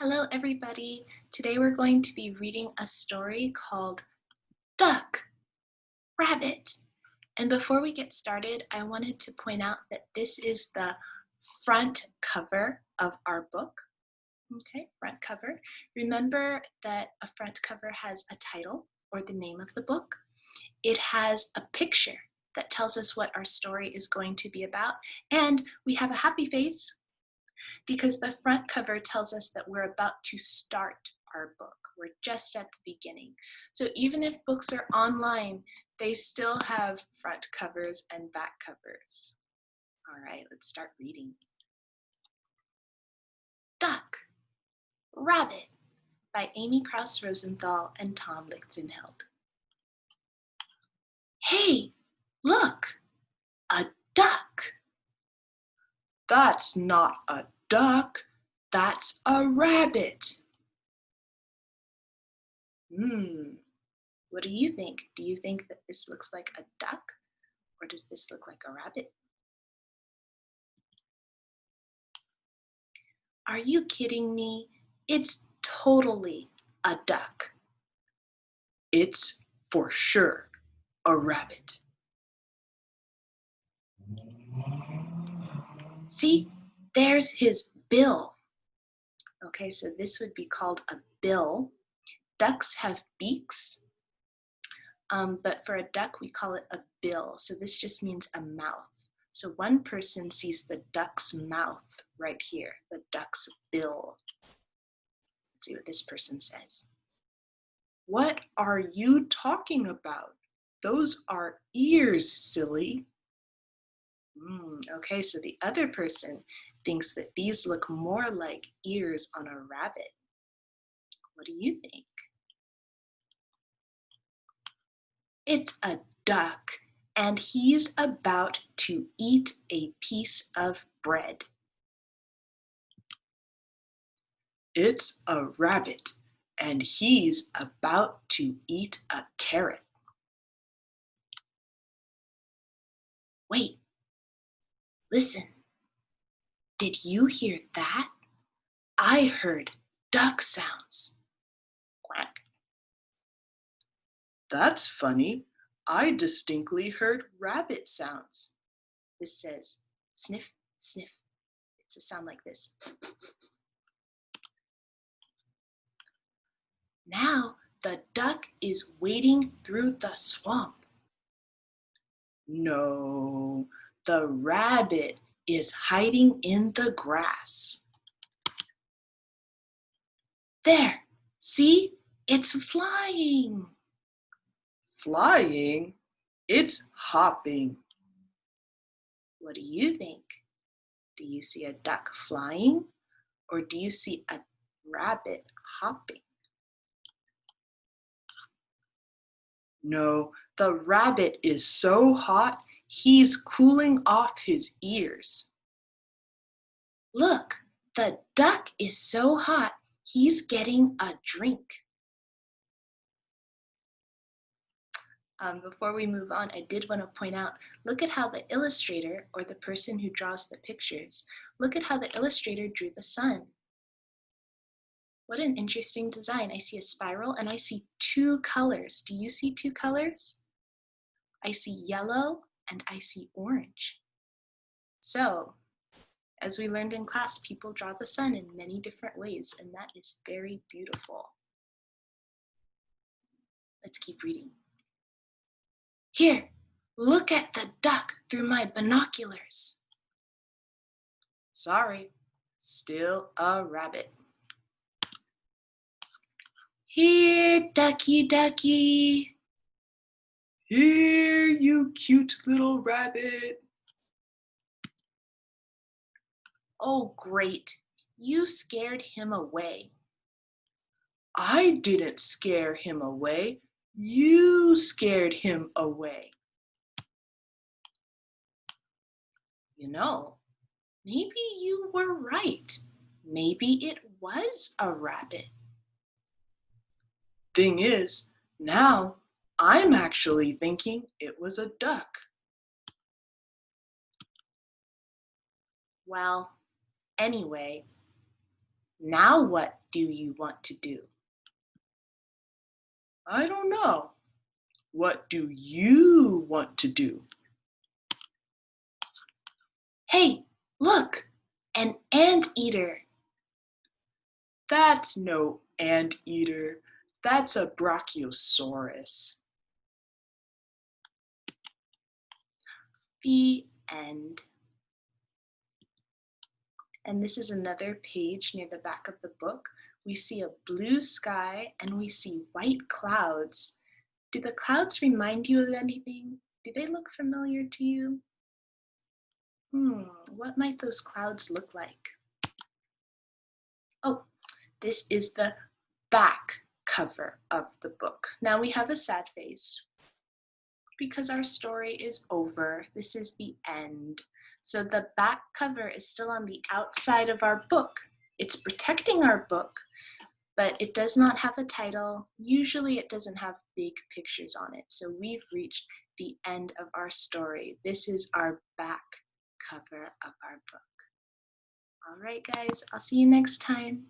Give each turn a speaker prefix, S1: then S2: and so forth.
S1: Hello everybody! Today we're going to be reading a story called Duck, Rabbit. And before we get started, I wanted to point out that this is the front cover of our book. Okay, front cover. Remember that a front cover has a title or the name of the book. It has a picture that tells us what our story is going to be about, and we have a happy face because the front cover tells us that we're about to start our book. We're just at the beginning. So even if books are online, they still have front covers and back covers. All right, let's start reading. Duck, Rabbit by Amy Krouse Rosenthal and Tom Lichtenheld. Hey, look, a duck. That's not a duck, that's a rabbit. What do you think? Do you think that this looks like a duck, or does this look like a rabbit? Are you kidding me? It's totally a duck. It's for sure a rabbit. See, there's his bill. Okay, so this would be called a bill. Ducks have beaks, but for a duck, we call it a bill. So this just means a mouth. So one person sees the duck's mouth right here, the duck's bill. Let's see what this person says. What are you talking about? Those are ears, silly. Okay, so the other person thinks that these look more like ears on a rabbit. What do you think? It's a duck, and he's about to eat a piece of bread. It's a rabbit, and he's about to eat a carrot. Wait, listen. Did you hear that? I heard duck sounds. Quack. That's funny. I distinctly heard rabbit sounds. This says sniff, sniff. It's a sound like this. Now the duck is wading through the swamp. No, the rabbit is hiding in the grass. There, see? It's flying. Flying? It's hopping. What do you think? Do you see a duck flying, or do you see a rabbit hopping? No, the rabbit is so hot, he's cooling off his ears. Look, the duck is so hot, he's getting a drink. Before we move on, I did want to point out, look at how the illustrator, or the person who draws the pictures, look at how the illustrator drew the sun. What an interesting design. I see a spiral and I see two colors. Do you see two colors? I see yellow and I see orange. So, as we learned in class, people draw the sun in many different ways, and that is very beautiful. Let's keep reading. Here, look at the duck through my binoculars. Sorry, still a rabbit. Here, ducky, ducky. Here, you cute little rabbit. Oh, great. You scared him away. I didn't scare him away. You scared him away. You know, maybe you were right. Maybe it was a rabbit. Thing is, now I'm actually thinking it was a duck. Well, anyway, Now what do you want to do? I don't know. What do you want to do? Hey, look, an anteater. That's no anteater. That's a brachiosaurus. The end. And this is another page near the back of the book. We see a blue sky and we see white clouds. Do the clouds remind you of anything? Do they look familiar to you? What might those clouds look like? Oh, this is the back cover of the book. Now we have a sad face because our story is over. This is the end. So the back cover is still on the outside of our book. It's protecting our book, but it does not have a title. Usually it doesn't have big pictures on it. So we've reached the end of our story. This is our back cover of our book. All right, guys, I'll see you next time.